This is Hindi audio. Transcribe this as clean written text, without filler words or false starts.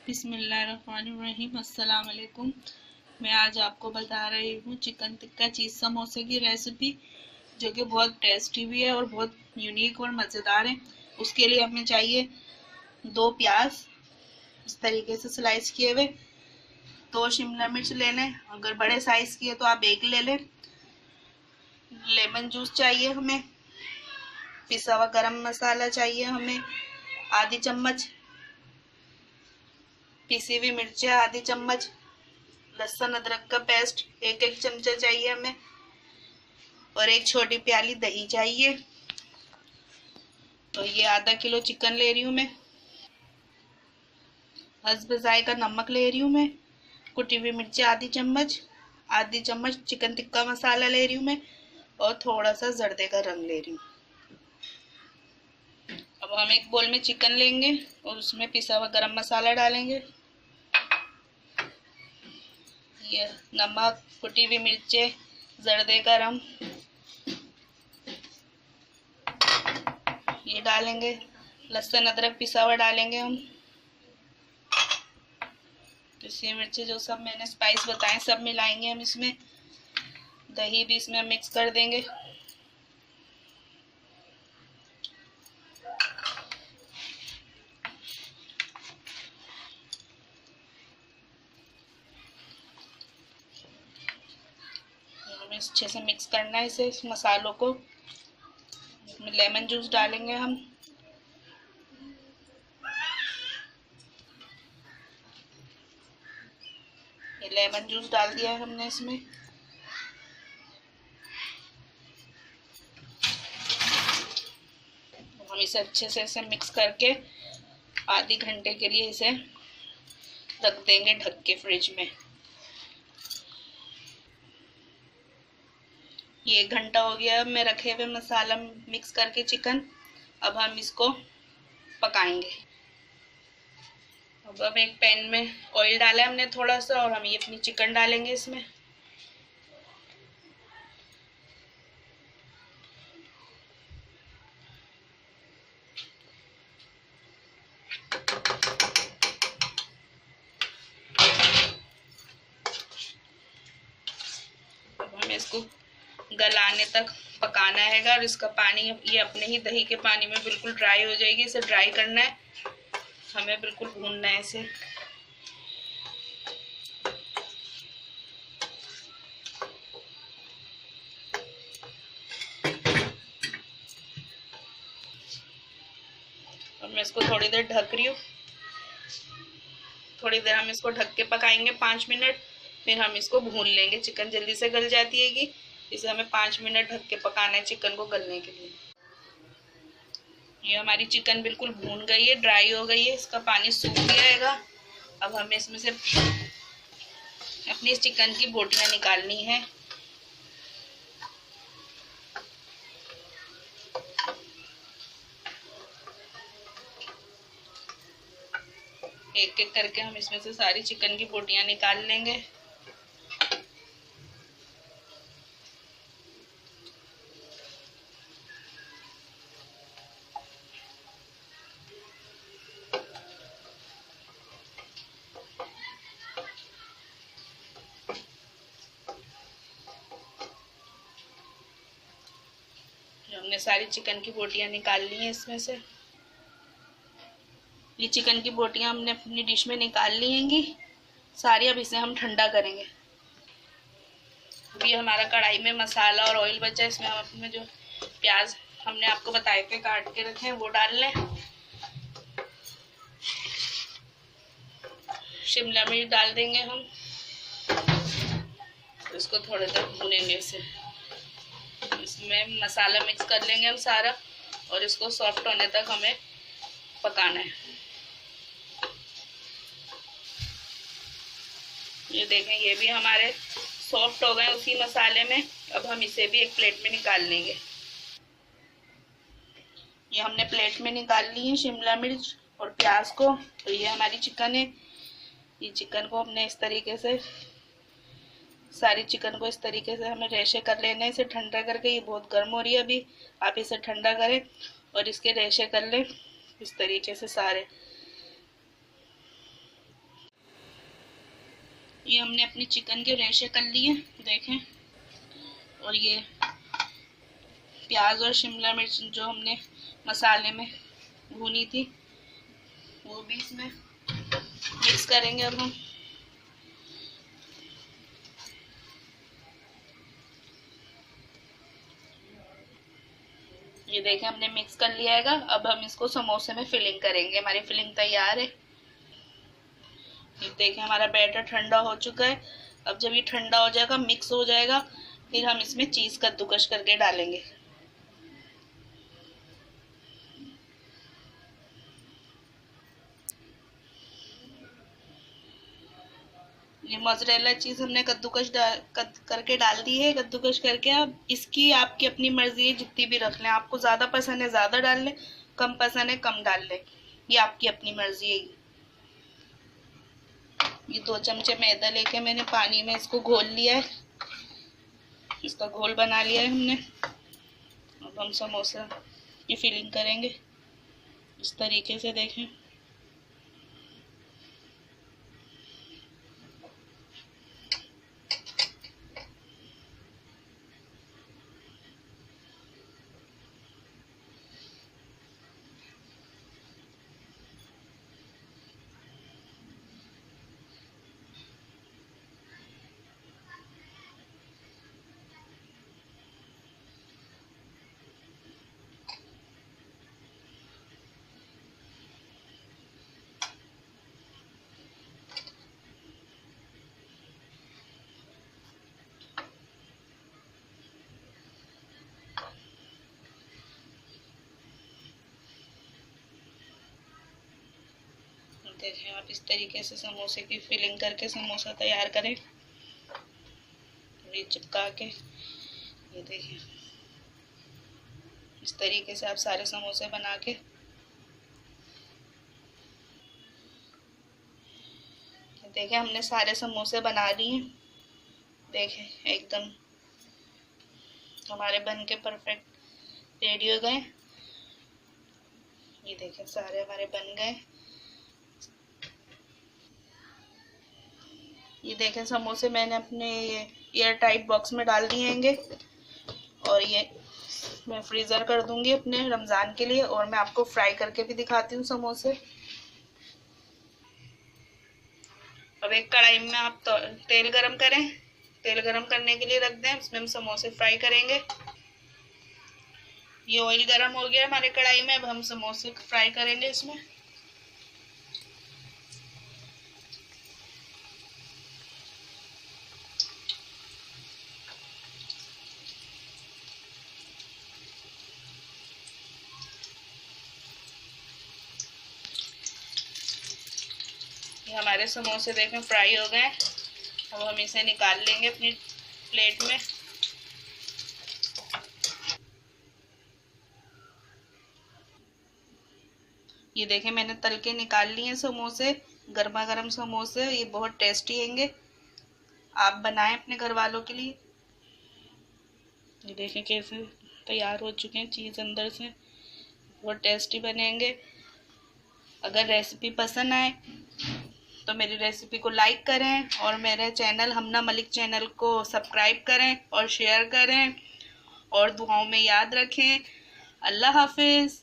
बिस्मिल्लाहिर्रहमानिर्रहीम। अस्सलाम वालेकुम। मैं आज आपको बता रही हूँ चिकन टिक्का चीज़ समोसे की रेसिपी, जो कि बहुत टेस्टी भी है और बहुत यूनिक और मज़ेदार है। उसके लिए हमें चाहिए 2 प्याज इस तरीके से स्लाइस किए हुए, 2 शिमला मिर्च ले लें, अगर बड़े साइज़ की है तो आप 1 ले लें। लेमन जूस चाहिए हमें, पिसा हुआ गरम मसाला चाहिए हमें आधी चम्मच, पिसी हुई मिर्चें आधी चम्मच, लहसुन अदरक का पेस्ट 1-1 चमचा चाहिए हमें, और 1 छोटी प्याली दही चाहिए। तो ये आधा किलो चिकन ले रही हूँ मैं। हस्ब जायका नमक ले रही हूँ मैं, कुटी हुई मिर्ची आधी चम्मच चिकन टिक्का मसाला ले रही हूँ मैं, और थोड़ा सा जर्दे का रंग ले रही हूँ। अब हम एक बोल में चिकन लेंगे और उसमें पिसा हुआ गरम मसाला डालेंगे, ये नमक, कुटी हुई मिर्चें, जर्दे का रंग ये डालेंगे, लहसुन अदरक पिसा हुआ डालेंगे हम, पिसी मिर्ची जो सब मैंने स्पाइस बताए सब मिलाएंगे हम इसमें। दही भी इसमें मिक्स कर देंगे। हमें अच्छे से मिक्स करना है इसे, इस मसालों को। इसमें लेमन जूस डालेंगे हम, ये लेमन जूस डाल दिया है हमने इसमें। हम इसे अच्छे से इसे मिक्स करके आधे घंटे के लिए इसे रख देंगे ढक के फ्रिज में। ये 1 घंटा हो गया मैं रखे हुए मसाला मिक्स करके चिकन। अब हम इसको पकाएंगे। अब एक पैन में ऑयल डाला है हमने थोड़ा सा, और हम ये अपनी चिकन डालेंगे इसमें। अब हमें इसको गलाने तक पकाना है, और इसका पानी ये अपने ही दही के पानी में बिल्कुल ड्राई हो जाएगी। इसे ड्राई करना है हमें, बिल्कुल भूनना है इसे। और मैं इसको थोड़ी देर ढक रही हूँ। थोड़ी देर हम इसको ढक के पकाएंगे 5 मिनट, फिर हम इसको भून लेंगे। चिकन जल्दी से गल जाती है कि इसे हमें 5 मिनट ढक के पकाना है चिकन को गलने के लिए। ये हमारी चिकन बिल्कुल भून गई है, ड्राई हो गई है, इसका पानी सूख जाएगा। अब हमें इसमें से अपनी चिकन की बोटियां निकालनी है। एक एक करके हम इसमें से सारी चिकन की बोटियां निकाल लेंगे। हमने सारी चिकन की बोटियां निकाल ली हैं इसमें से। ये चिकन की बोटियां हमने अपनी डिश में निकाल ली हैंगी सारी। अब इसे हम ठंडा करेंगे। अभी हमारा कढ़ाई में मसाला और ऑयल बचा है, इसमें हम अपने जो प्याज हमने आपको बताए थे काट के रखे हैं वो डाल लें। शिमला मिर्च डाल देंगे हम, इसको थोड़ी देर भूनेंगे इसे। इसमें मसाला मिक्स कर लेंगे हम सारा, और इसको सॉफ्ट होने तक हमें पकाना है। ये देखें, ये भी हमारे सॉफ्ट हो गए उसी मसाले में। अब हम इसे भी एक प्लेट में निकाल लेंगे। ये हमने प्लेट में निकाल ली है शिमला मिर्च और प्याज को। तो ये हमारी चिकन है। ये चिकन को हमने इस तरीके से, सारी चिकन को इस तरीके से हमें रेशे कर लेना है। इसे ठंडा करके, ये बहुत गर्म हो रही है अभी, आप इसे ठंडा करें और इसके रेशे कर लें इस तरीके से सारे। ये हमने अपनी चिकन के रेशे कर लिए देखें, और ये प्याज और शिमला मिर्च जो हमने मसाले में भूनी थी वो भी इसमें मिक्स करेंगे अब हम। ये देखें हमने मिक्स कर लिया है। अब हम इसको समोसे में फिलिंग करेंगे। हमारी फिलिंग तैयार है। ये देखें हमारा बैटर ठंडा हो चुका है। अब जब ये ठंडा हो जाएगा, मिक्स हो जाएगा, फिर हम इसमें चीज कद्दूकस करके डालेंगे। ये मोज़रेला चीज हमने कद्दूकस करके डाल दी है। कद्दूकस करके अब इसकी आपकी अपनी मर्जी है, जितनी भी रख लें। आपको ज्यादा पसंद है ज्यादा डाल लें, कम पसंद है कम डाल लें, ये आपकी अपनी मर्जी है। ये 2 चमचे मैदा लेके मैंने पानी में इसको घोल लिया है। इसका घोल बना लिया है हमने। अब हम समोसा की फिलिंग करेंगे इस तरीके से। देखें देखें आप इस तरीके से समोसे की फिलिंग करके समोसा तैयार करें। ये चिपका के ये देखें इस तरीके से आप सारे समोसे बना के देखें हमने सारे समोसे बना लिए हैं। देखें एकदम हमारे बन के परफेक्ट रेडी हो गए। ये देखें सारे हमारे बन गए। ये देखें समोसे मैंने अपने एयर टाइट बॉक्स में डाल दिए हैंगे, और ये मैं फ्रीज़र कर दूंगी अपने रमज़ान के लिए। और मैं आपको फ्राई करके भी दिखाती हूँ समोसे। अब एक कढ़ाई में आप तेल गरम करें। तेल गरम करने के लिए रख दें, उसमें हम समोसे फ्राई करेंगे। ये ऑयल गरम हो गया हमारे कढ़ाई में। अब हम समोसे फ्राई करेंगे इसमें। हमारे समोसे देखें फ्राई हो गए। अब हम इसे निकाल लेंगे अपनी प्लेट में। ये देखें मैंने तल के निकाल लिए समोसे, गर्मा गर्म समोसे। ये बहुत टेस्टी हैंगे, आप बनाएं अपने घर वालों के लिए। ये देखें कैसे तैयार हो चुके हैं, चीज़ अंदर से बहुत टेस्टी बनेंगे। अगर रेसिपी पसंद आए तो मेरी रेसिपी को लाइक करें, और मेरे चैनल हमना मलिक चैनल को सब्सक्राइब करें और शेयर करें, और दुआओं में याद रखें। अल्लाह हाफिज़।